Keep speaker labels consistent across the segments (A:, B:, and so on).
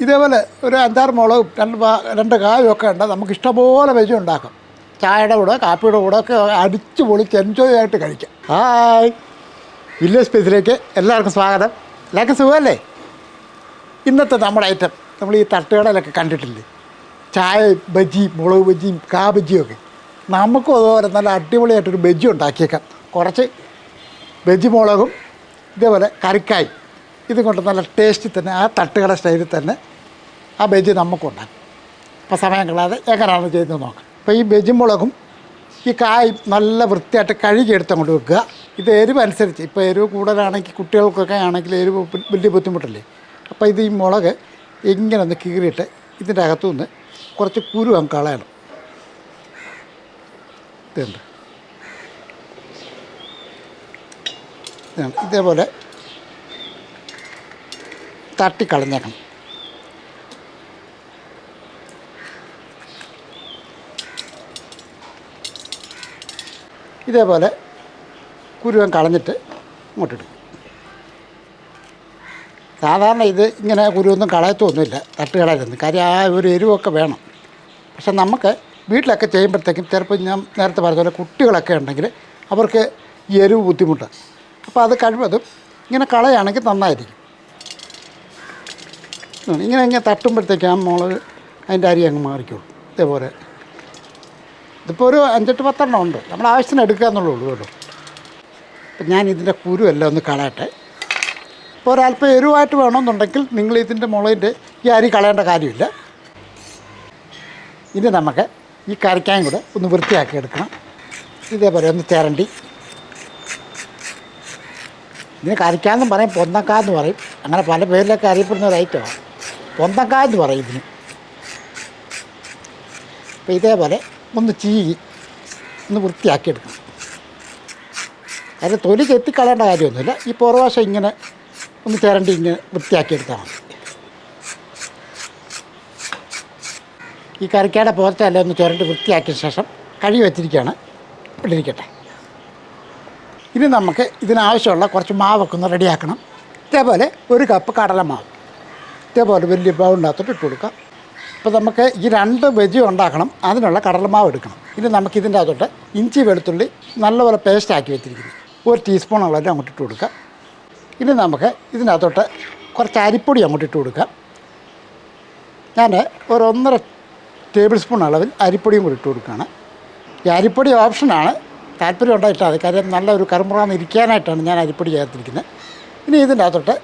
A: ഇതേപോലെ ഒരു 5-6 മുളകും 2 കായും ഒക്കെ ഉണ്ട്. നമുക്ക് ഇഷ്ടംപോലെ വെജ് ഉണ്ടാക്കാം. ചായയുടെ കൂടെ കാപ്പിയുടെ കൂടെ ഒക്കെ അടിച്ച് പൊളിച്ച് എൻജോയ് ആയിട്ട് കഴിക്കാം. ഹായ്, വില്ലേജ് സ്പേസിലേക്ക് എല്ലാവർക്കും സ്വാഗതം. എല്ലാവർക്കും സുഖമല്ലേ? ഇന്നത്തെ നമ്മുടെ ഐറ്റം നമ്മൾ ഈ തട്ടുകടയിലൊക്കെ കണ്ടിട്ടില്ലേ, ചായ ബജ്ജി, മുളക് ബജ്ജിയും കാ ബജ്ജിയും ഒക്കെ. നമുക്കും അതുപോലെ നല്ല അടിപൊളിയായിട്ടൊരു ബജ്ജി ഉണ്ടാക്കിയേക്കാം. കുറച്ച് ബജ്ജി മുളകും ഇതേപോലെ കറിക്കായും ഇതും കൊണ്ട് നല്ല ടേസ്റ്റിൽ തന്നെ ആ തട്ടുകട സ്റ്റൈലിൽ തന്നെ ആ ബജ്ജി നമുക്കുണ്ടാക്കും. അപ്പോൾ സമയം കളയാതെ എങ്ങനെയാണ് ചെയ്യുന്നത് നോക്കാം. അപ്പോൾ ഈ ബജ്ജി മുളകും ഈ കായും നല്ല വൃത്തിയായിട്ട് കഴുകിയെടുത്ത് അങ്ങോട്ട് വെക്കുക. ഇത് എരിവ് അനുസരിച്ച്, ഇപ്പോൾ എരിവ് കൂടുതലാണെങ്കിൽ കുട്ടികൾക്കൊക്കെ ആണെങ്കിൽ എരിവ് വലിയ ബുദ്ധിമുട്ടല്ലേ. അപ്പോൾ ഇത് ഈ മുളക് ഇങ്ങനെ ഒന്ന് കീറിയിട്ട് ഇതിൻ്റെ അകത്തുനിന്ന് കുറച്ച് കുരു അങ്ങ് കളയണം. ഇതുണ്ട്, ഇതേപോലെ തട്ടിക്കളഞ്ഞേക്കണം. ഇതേപോലെ കുരുവൻ കളഞ്ഞിട്ട് ഇങ്ങോട്ടിടും. സാധാരണ ഇത് ഇങ്ങനെ കുരുവൊന്നും കളയത്തൊന്നുമില്ല തട്ടുകളായിരുന്നു, കാര്യം ആ ഒരു എരിവൊക്കെ വേണം. പക്ഷെ നമുക്ക് വീട്ടിലൊക്കെ ചെയ്യുമ്പോഴത്തേക്കും ചിലപ്പോൾ ഞാൻ നേരത്തെ പറഞ്ഞ പോലെ കുട്ടികളൊക്കെ ഉണ്ടെങ്കിൽ അവർക്ക് ഈ എരിവ് ബുദ്ധിമുട്ടാണ്. അപ്പോൾ അത് കഴിവതും ഇങ്ങനെ കളയുകയാണെങ്കിൽ നന്നായിരിക്കും. ഇങ്ങനെ തട്ടുമ്പോഴത്തേക്ക് ആ മുളക് അതിൻ്റെ അരി അങ്ങ് മാറിക്കോളൂ. ഇതേപോലെ ഇതിപ്പോൾ ഒരു 5-10 ഉണ്ട്, നമ്മൾ ആവശ്യത്തിന് എടുക്കുക എന്നുള്ളൂ കേട്ടോ. അപ്പം ഞാൻ ഇതിൻ്റെ കുരു എല്ലാം ഒന്ന് കളയട്ടെ. ഇപ്പോൾ ഒരല്പം എരിവായിട്ട് വേണമെന്നുണ്ടെങ്കിൽ നിങ്ങൾ ഇതിൻ്റെ മുളകിൻ്റെ ഈ അരി കളയേണ്ട കാര്യമില്ല. ഇനി നമുക്ക് ഈ കറിക്കായും കൂടെ ഒന്ന് വൃത്തിയാക്കി എടുക്കണം. ഇതേപോലെ ഒന്ന് ചിരണ്ടി, ഇതിന് കറിക്കായെന്നും പറയും, പൊന്തക്കായെന്ന് പറയും, അങ്ങനെ പല പേരിലൊക്കെ അറിയപ്പെടുന്ന ഒരു ഐറ്റമാണ്. പൊന്തക്കായെന്ന് പറയും ഇതിന്. അപ്പോൾ ഇതേപോലെ ഒന്ന് ചീകി ഒന്ന് വൃത്തിയാക്കിയെടുക്കണം. അതിന് തൊലി ചെത്തിക്കളയേണ്ട കാര്യമൊന്നുമില്ല. ഈ പുറവശം ഇങ്ങനെ ഒന്ന് ചിരണ്ടി ഇങ്ങനെ വൃത്തിയാക്കിയെടുത്താൽ മതി. ഈ കറിക്കയുടെ പുറത്തെല്ലാം ഒന്ന് ചിരണ്ടി വൃത്തിയാക്കിയ ശേഷം കഴുകി വെച്ചിരിക്കുകയാണ്, ഇട്ടിരിക്കട്ടെ. ഇനി നമുക്ക് ഇതിനാവശ്യമുള്ള കുറച്ച് മാവൊക്കെ ഒന്ന് റെഡിയാക്കണം. ഇതേപോലെ 1 കപ്പ് കടലമാവ് ഇതേപോലെ വലിയ ബൗളിനകത്തോട്ട് ഇട്ട് കൊടുക്കാം. അപ്പോൾ നമുക്ക് ഈ 2 ബജ്ജി ഉണ്ടാക്കണം, അതിനുള്ള കടലമാവ് എടുക്കണം. ഇനി നമുക്കിതിൻ്റെ അകത്തോട്ട് ഇഞ്ചി വെളുത്തുള്ളി നല്ലപോലെ പേസ്റ്റാക്കി വെച്ചിരിക്കുന്നു 1 ടീസ്പൂൺ അളവിൽ അങ്ങോട്ട് ഇട്ട് കൊടുക്കാം. ഇനി നമുക്ക് ഇതിനകത്തോട്ട് കുറച്ച് അരിപ്പൊടി അങ്ങോട്ട് ഇട്ട് കൊടുക്കാം. ഞാൻ ഒരു 1.5 ടേബിൾ സ്പൂൺ അളവിൽ അരിപ്പൊടിയും കൂടി ഇട്ട് കൊടുക്കുകയാണ്. ഈ അരിപ്പൊടി ഓപ്ഷനാണ്, താല്പര്യം ഉണ്ടായിട്ടാണ് അത്, കാര്യം നല്ല ഒരു കറുമുറാന്ന് ഇരിക്കാനായിട്ടാണ് ഞാൻ അരിപ്പൊടി ചേർത്തിരിക്കുന്നത്. ഇനി ഇതിൻ്റെ അകത്തോട്ട്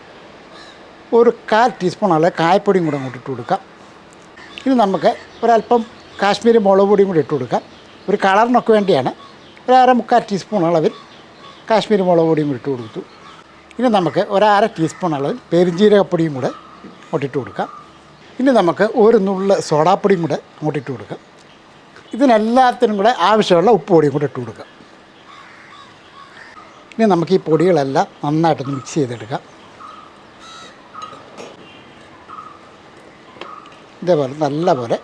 A: ഒരു 1/4 ടീസ്പൂൺ അളവിൽ കായപ്പൊടിയും കൂടെ അങ്ങോട്ട് ഇട്ട് കൊടുക്കാം. ഇനി നമുക്ക് ഒരല്പം കാശ്മീരി മുളക് പൊടിയും കൂടി ഇട്ട് കൊടുക്കാം. ഒരു കളറിനൊക്കെ വേണ്ടിയാണ്. ഒരു 1/4 ടീസ്പൂൺ അളവിൽ കാശ്മീരി മുളക് പൊടിയും കൂടി ഇട്ട് കൊടുത്തു. ഇനി നമുക്ക് 1/2 ടീസ്പൂൺ അളവിൽ പെരുംജീരകപ്പൊടിയും കൂടെ അങ്ങോട്ടിട്ട് കൊടുക്കാം. ഇനി നമുക്ക് ഒരു നുള്ള് സോഡാപ്പൊടിയും കൂടെ അങ്ങോട്ടിട്ട് കൊടുക്കാം. ഇതിനെല്ലാത്തിനും കൂടെ ആവശ്യമുള്ള ഉപ്പ് പൊടിയും കൂടെ ഇട്ട് കൊടുക്കാം. ഇനി നമുക്ക് ഈ പൊടികളെല്ലാം നന്നായിട്ടൊന്ന് മിക്സ് ചെയ്തെടുക്കാം. ഇതേപോലെ നല്ലപോലെ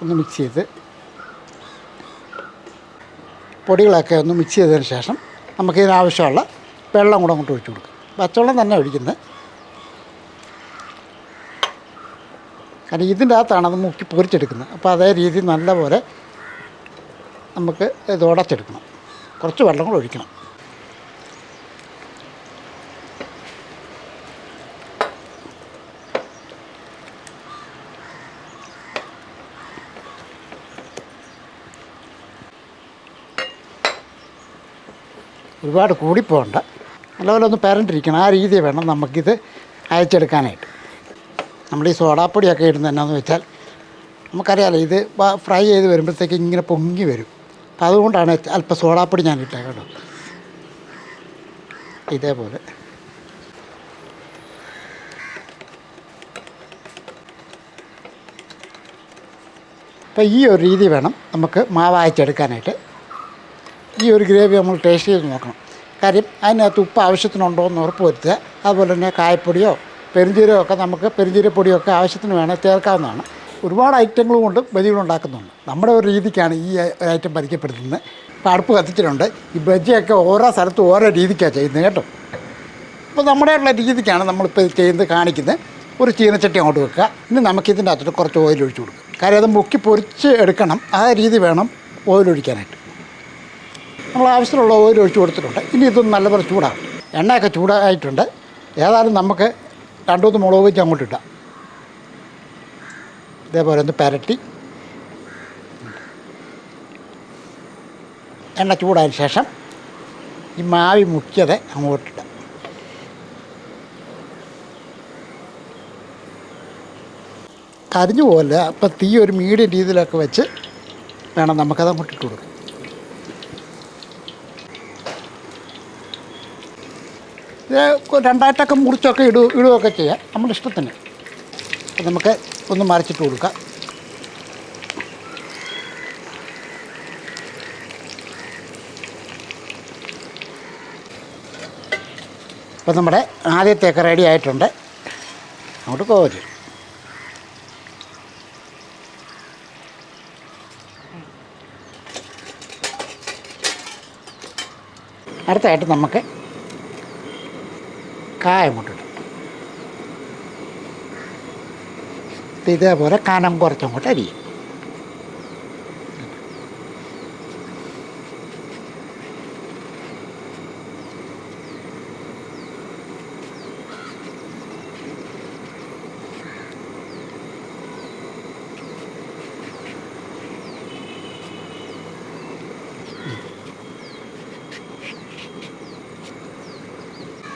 A: ഒന്ന് മിക്സ് ചെയ്ത് പൊടികളൊക്കെ ഒന്ന് മിക്സ് ചെയ്തതിന് ശേഷം നമുക്കിതിനാവശ്യമുള്ള വെള്ളം കൂടെ അങ്ങോട്ട് ഒഴിച്ചു കൊടുക്കാം. പച്ചവെള്ളം തന്നെ ഒഴിക്കുന്നത്, കാരണം ഇതിൻ്റെ അകത്താണ് അത് മുക്കി പൊരിച്ചെടുക്കുന്നത്. അപ്പോൾ അതേ രീതിയിൽ നല്ലപോലെ നമുക്ക് ഇത് ഉടച്ചെടുക്കണം. കുറച്ച് വെള്ളം കൂടെ ഒഴിക്കണം. ഒരുപാട് കൂടിപ്പോകണ്ട, നല്ലപോലെ ഒന്ന് പരണ്ടിരിക്കണം. ആ രീതി വേണം നമുക്കിത് അയച്ചെടുക്കാനായിട്ട്. നമ്മൾ ഈ സോഡാപ്പൊടിയൊക്കെ ഇടുന്നത് എന്നാന്ന് വെച്ചാൽ നമുക്കറിയാമല്ലോ, ഇത് ഫ്രൈ ചെയ്ത് വരുമ്പോഴത്തേക്ക് ഇങ്ങനെ പൊങ്ങി വരും. അപ്പോൾ അതുകൊണ്ടാണ് അല്പം സോഡാപ്പൊടി ഞാൻ ഇട്ടേ കേട്ടോ. ഇതേപോലെ അപ്പോൾ ഈ ഒരു രീതി വേണം നമുക്ക് മാവ് അയച്ചെടുക്കാനായിട്ട്. ഈ ഒരു ഗ്രേവി നമ്മൾ ടേസ്റ്റ് ചെയ്ത് നോക്കണം. കാര്യം അതിനകത്ത് ഉപ്പ് ആവശ്യത്തിനുണ്ടോ എന്ന് ഉറപ്പ് വരുത്തുക. അതുപോലെ തന്നെ കായപ്പൊടിയോ പെരുംജീരകമൊക്കെ നമുക്ക് പെരുംജീരപ്പൊടിയൊക്കെ ആവശ്യത്തിന് വേണേൽ ചേർക്കാവുന്നതാണ്. ഒരുപാട് ഐറ്റങ്ങൾ കൊണ്ട് ബജികൾ ഉണ്ടാക്കുന്നുണ്ട്. നമ്മുടെ ഒരു രീതിക്കാണ് ഈ ഐറ്റം പരിചയപ്പെടുത്തുന്നത്. ഇപ്പോൾ അടുപ്പ് കത്തിച്ചിട്ടുണ്ട്. ഈ ബജിയൊക്കെ ഓരോ സ്ഥലത്തും ഓരോ രീതിക്കാണ് ചെയ്യുന്നത് കേട്ടോ. അപ്പോൾ നമ്മുടെയുള്ള രീതിക്കാണ് നമ്മളിപ്പോൾ ചെയ്യുന്നത് കാണിക്കുന്നത്. ഒരു ചീനച്ചട്ടി അങ്ങോട്ട് വെക്കുക. ഇനി നമുക്കിതിൻ്റെ അകത്തോട്ട് കുറച്ച് ഓയിൽ ഒഴിച്ച് കൊടുക്കുക. കാര്യം അത് മുക്കി പൊരിച്ച് എടുക്കണം, ആ രീതി വേണം ഓയിൽ ഒഴിക്കാനായിട്ട്. നമ്മൾ ആവശ്യത്തിനുള്ള ഓയിൽ ഒഴിച്ച് കൊടുത്തിട്ടുണ്ട്. ഇനി ഇതൊന്ന് നല്ലപോലെ ചൂടാകും. എണ്ണയൊക്കെ ചൂടായിട്ടുണ്ട്. ഏതായാലും നമുക്ക് 2-3 മുളക് വെച്ച് അങ്ങോട്ട് ഇടാം. ഇതേപോലെ ഒന്ന് പുരട്ടി എണ്ണ ചൂടായതിന് ശേഷം ഈ മാവി മുക്കിയത് അങ്ങോട്ടിടാം. കരിഞ്ഞു പോകില്ല. അപ്പം തീ ഒരു മീഡിയം രീതിയിലൊക്കെ വെച്ച് വേണം നമുക്കത് അങ്ങോട്ട് ഇട്ട് കൊടുക്കാം. ഇത് 2ആയിട്ടൊക്കെ മുറിച്ചൊക്കെ ഇടുകയൊക്കെ ചെയ്യാം, നമ്മുടെ ഇഷ്ടത്തിന്. അപ്പം നമുക്ക് ഒന്ന് മറിച്ചിട്ട് കൊടുക്കാം. അപ്പം നമ്മുടെ ആദ്യത്തെയൊക്കെ റെഡി ആയിട്ടുണ്ട്. അങ്ങോട്ട് കോരി അടുത്തായിട്ട് നമുക്ക് കായം കൊണ്ടിടും. ഇതേപോലെ കനം കുറച്ചങ്ങോട്ട് അരിയും.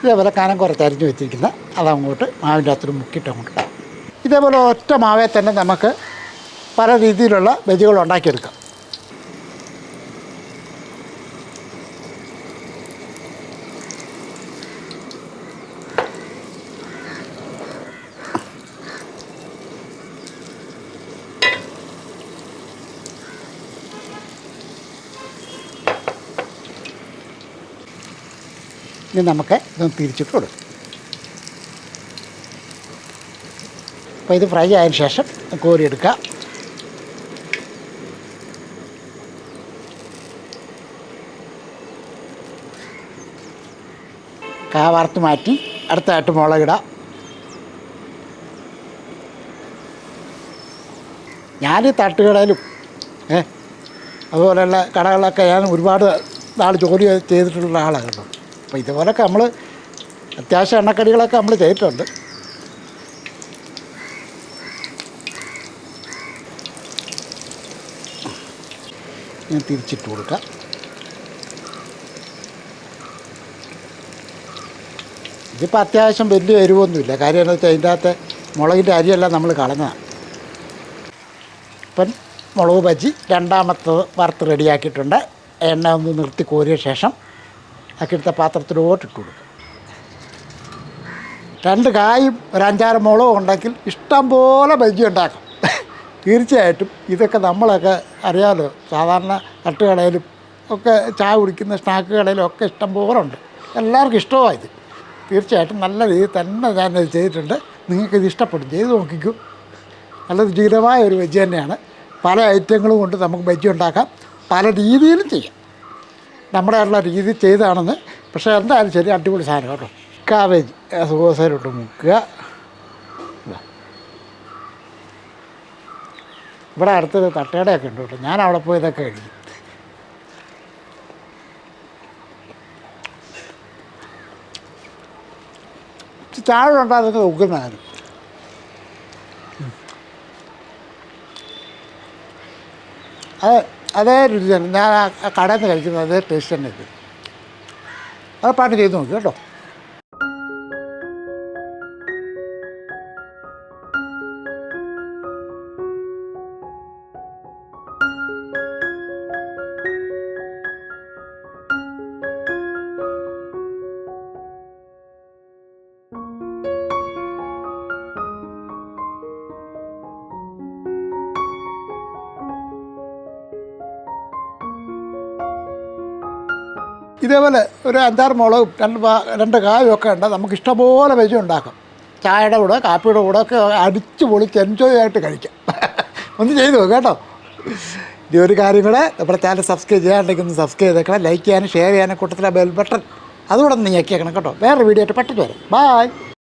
A: ഇതേപോലെ കനം കുറച്ച് അരിഞ്ഞ് വെച്ചിരിക്കുന്ന അതങ്ങോട്ട് മാവിൻ്റെ അകത്തോട്ട് മുക്കിയിട്ട് അങ്ങോട്ട് ഇടാം. ഇതേപോലെ ഒറ്റ മാവേ തന്നെ നമുക്ക് പല രീതിയിലുള്ള ബജികൾ ഉണ്ടാക്കിയെടുക്കാം. ഇനി നമുക്ക് ഇതൊന്ന് തിരിച്ചിട്ട് കൊടുക്കും. അപ്പോൾ ഇത് ഫ്രൈ ആയതിന് ശേഷം കോരിയെടുക്കുക. വറുത്ത് മാറ്റി അടുത്തായിട്ട് മുളകിടാം. ഞാൻ തട്ടുകടയിലും അതുപോലെയുള്ള കടകളിലൊക്കെ ഞാൻ ഒരുപാട് നാൾ ജോലി ചെയ്തിട്ടുള്ള ആളാണ് കേട്ടോ. അപ്പോൾ ഇതുപോലൊക്കെ നമ്മൾ അത്യാവശ്യം എണ്ണക്കടികളൊക്കെ നമ്മൾ ചെയ്തിട്ടുണ്ട്. ഞാൻ തിരിച്ചിട്ട് കൊടുക്കാം. ഇതിപ്പോൾ അത്യാവശ്യം വലിയ എരിവൊന്നുമില്ല. കാര്യം എന്താ വെച്ചാൽ അതിൻ്റെ അകത്ത് മുളകിൻ്റെ അരിയെല്ലാം നമ്മൾ കളഞ്ഞതാണ്. ഇപ്പം മുളക് ബജി രണ്ടാമത്തത് വറുത്ത് റെഡിയാക്കിയിട്ടുണ്ട്. എണ്ണ ഒന്ന് നിർത്തി കോരിയ ശേഷം ആക്കിയെടുത്ത പാത്രത്തിലോട്ട് ഇട്ട് കൊടുക്കും. 2 കായും ഒരു 5-6 മുളകും ഉണ്ടെങ്കിൽ ഇഷ്ടം പോലെ ബജി ഉണ്ടാക്കും. തീർച്ചയായിട്ടും ഇതൊക്കെ നമ്മളൊക്കെ അറിയാമല്ലോ, സാധാരണ തട്ടുകടയിലും ഒക്കെ ചായ കുടിക്കുന്ന സ്നാക്ക് കടയിലും ഒക്കെ ഇഷ്ടം പോലെ ഉണ്ട്. എല്ലാവർക്കും ഇഷ്ടമാണ് ഇത്. തീർച്ചയായിട്ടും നല്ല രീതിയിൽ തന്നെ ഞാനത് ചെയ്തിട്ടുണ്ട്. നിങ്ങൾക്കിത് ഇഷ്ടപ്പെടും, ചെയ്ത് നോക്കിക്കൂ. നല്ല രുചികരമായ ഒരു ബജി തന്നെയാണ്. പല ഐറ്റങ്ങളും കൊണ്ട് നമുക്ക് ബജി ഉണ്ടാക്കാം, പല രീതിയിലും ചെയ്യാം. നമ്മുടെ ആയിട്ടുള്ള രീതി ചെയ്താണെന്ന്. പക്ഷേ എന്തായാലും ശരി, അടിപൊളി സാധനം കേട്ടോ. കാബേജ് സോസയിലോട്ട് മുക്കുക. ഇവിടെ അടുത്തൊരു തട്ടുകടയൊക്കെ ഉണ്ട് കേട്ടോ, ഞാൻ അവിടെ പോയി ഇതൊക്കെ കഴിക്കും. ചായ ഉണ്ടാകുന്നത് ഉഗ്രനായിരുന്നു. അതേ രുചി തന്നെ ഞാൻ ആ കടയിൽ നിന്ന് കഴിക്കുന്നത്, അതേ ടേസ്റ്റ് തന്നെ ഇത്. അത് പാട്ട് ചെയ്ത് നോക്കി കേട്ടോ. ഇതേപോലെ ഒരു 5-6 മുളകും 2 കായും ഒക്കെ ഉണ്ട്. നമുക്ക് ഇഷ്ടംപോലെ ബജി ഉണ്ടാക്കാം. ചായയുടെ കൂടെ കാപ്പിയുടെ കൂടെ ഒക്കെ അടിച്ച് പൊളിച്ച് എൻജോയ് ആയിട്ട് കഴിക്കാം. ഒന്ന് ചെയ്ത് നോക്കാം കേട്ടോ. ഈ ഒരു കാര്യം കൂടെ നമ്മുടെ ചാനൽ സബ്സ്ക്രൈബ് ചെയ്യാണ്ടെങ്കിൽ ഒന്ന് സബ്സ്ക്രൈബ് ചെയ്തേക്കണം. ലൈക്ക് ചെയ്യാനും ഷെയർ ചെയ്യാനും കൂട്ടത്തിലെ ബെൽ ബട്ടൺ അതുകൂടെ ഒന്ന് ഞെക്കിയേക്കണം കേട്ടോ. വേറൊരു വീഡിയോ ആയിട്ട് പെട്ടെന്ന് വരാം. ബായ്.